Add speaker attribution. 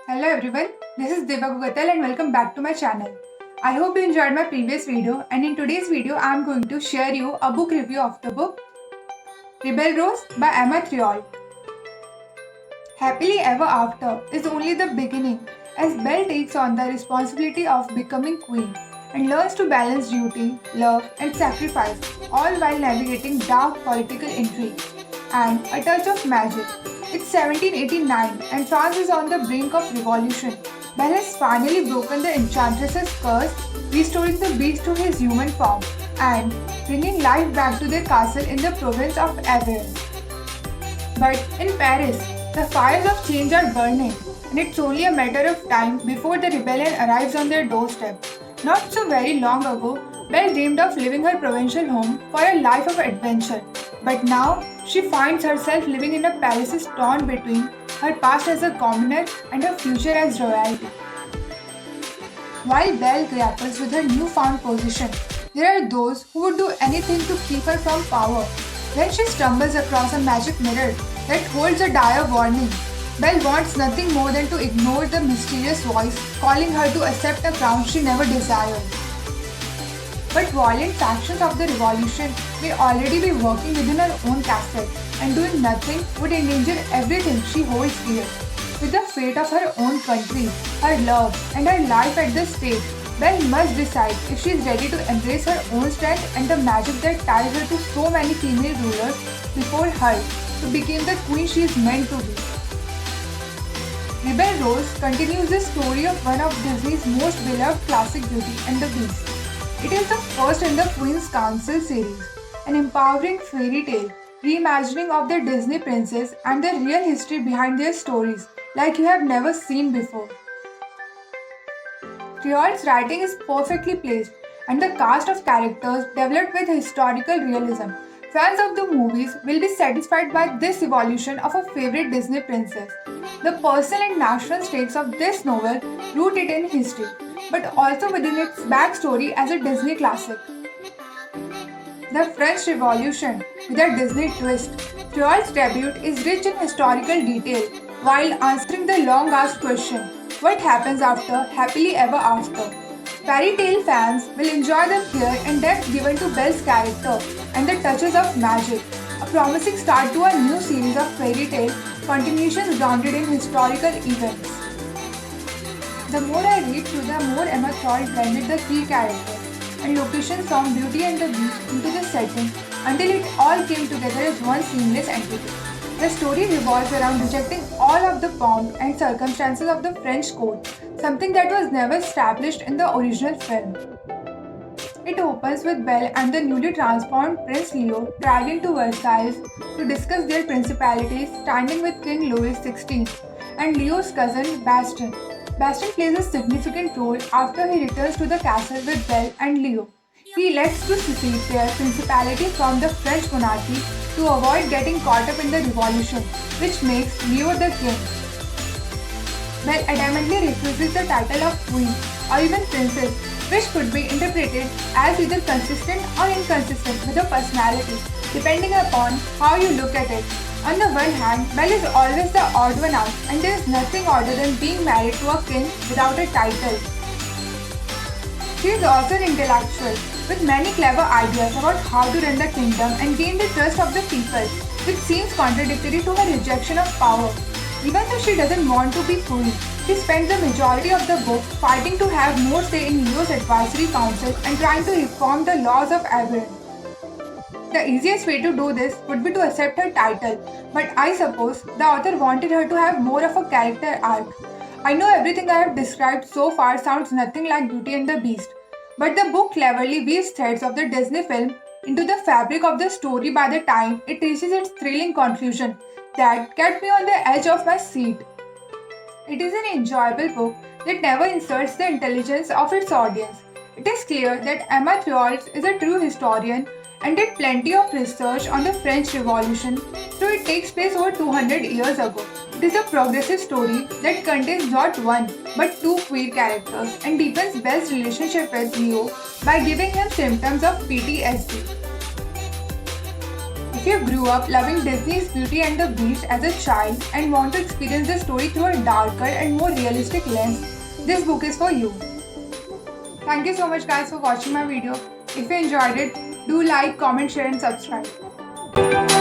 Speaker 1: Hello everyone, this is Deva Gugatal and welcome back to my channel. I hope you enjoyed my previous video, and in today's video I am going to share you a book review of the book Rebel Rose by Emma Thriol. Happily Ever After is only the beginning as Belle takes on the responsibility of becoming queen and learns to balance duty, love and sacrifice, all while navigating dark political intrigue and a touch of magic. It's 1789 and France is on the brink of revolution. Belle has finally broken the enchantress's curse, restoring the beast to his human form and bringing life back to their castle in the province of Auvergne. But in Paris, the fires of change are burning, and it's only a matter of time before the rebellion arrives on their doorstep. Not so very long ago, Belle dreamed of leaving her provincial home for a life of adventure. But now, she finds herself living in a palace torn between her past as a commoner and her future as royalty. While Belle grapples with her newfound position, there are those who would do anything to keep her from power. When she stumbles across a magic mirror that holds a dire warning, Belle wants nothing more than to ignore the mysterious voice calling her to accept a crown she never desired. But violent factions of the revolution may already be working within her own castle, and doing nothing would endanger everything she holds dear. With the fate of her own country, her love, and her life at the stake, Belle must decide if she is ready to embrace her own strength and the magic that ties her to so many female rulers before her to become the queen she is meant to be. Rebel Rose continues the story of one of Disney's most beloved classic, Beauty and the Beast. It is the first in the Queen's Counsel series, an empowering fairy tale reimagining of the Disney princess and the real history behind their stories like you have never seen before. Thriol's writing is perfectly placed and the cast of characters developed with historical realism. Fans of the movies will be satisfied by this evolution of a favorite Disney princess. The personal and national stakes of this novel root it in history, but also within its backstory as a Disney classic. The French Revolution with a Disney twist. Thriol's debut is rich in historical detail while answering the long-asked question, what happens after Happily Ever After? Fairy tale fans will enjoy the care and depth given to Belle's character and the touches of magic, a promising start to a new series of fairy tale continuations grounded in historical events. The more I read through, the more Emma Thriol blended the key characters and locations from Beauty and the Beast into the setting until it all came together as one seamless entity. The story revolves around rejecting all of the pomp and circumstances of the French court, something that was never established in the original film. It opens with Belle and the newly transformed Prince Leo dragged into Versailles to discuss their principalities, standing with King Louis XVI and Leo's cousin Bastion. Bastion plays a significant role after he returns to the castle with Belle and Leo. He elects to secede their principality from the French monarchy to avoid getting caught up in the revolution, which makes Leo the king. Belle adamantly refuses the title of queen or even princess, which could be interpreted as either consistent or inconsistent with her personality, depending upon how you look at it. On the one hand, Belle is always the odd one out, and there is nothing odder than being married to a king without a title. She is also an intellectual, with many clever ideas about how to run the kingdom and gain the trust of the people, which seems contradictory to her rejection of power. Even though she doesn't want to be queen, she spends the majority of the book fighting to have more say in Leo's advisory council and trying to reform the laws of Auvergne. The easiest way to do this would be to accept her title, but I suppose the author wanted her to have more of a character arc. I know everything I have described so far sounds nothing like Beauty and the Beast, but the book cleverly weaves threads of the Disney film into the fabric of the story by the time it reaches its thrilling conclusion that kept me on the edge of my seat. It is an enjoyable book that never insults the intelligence of its audience. It is clear that Emma Thriol is a true historian and did plenty of research on the French Revolution, though it takes place over 200 years ago. It is a progressive story that contains not one but two queer characters and deepens Belle's relationship with Leo by giving him symptoms of PTSD. If If you grew up loving Disney's Beauty and the Beast as a child and want to experience the story through a darker and more realistic lens, this book is for you. Thank you so much guys for watching my video. If you enjoyed it, do like, comment, share and subscribe.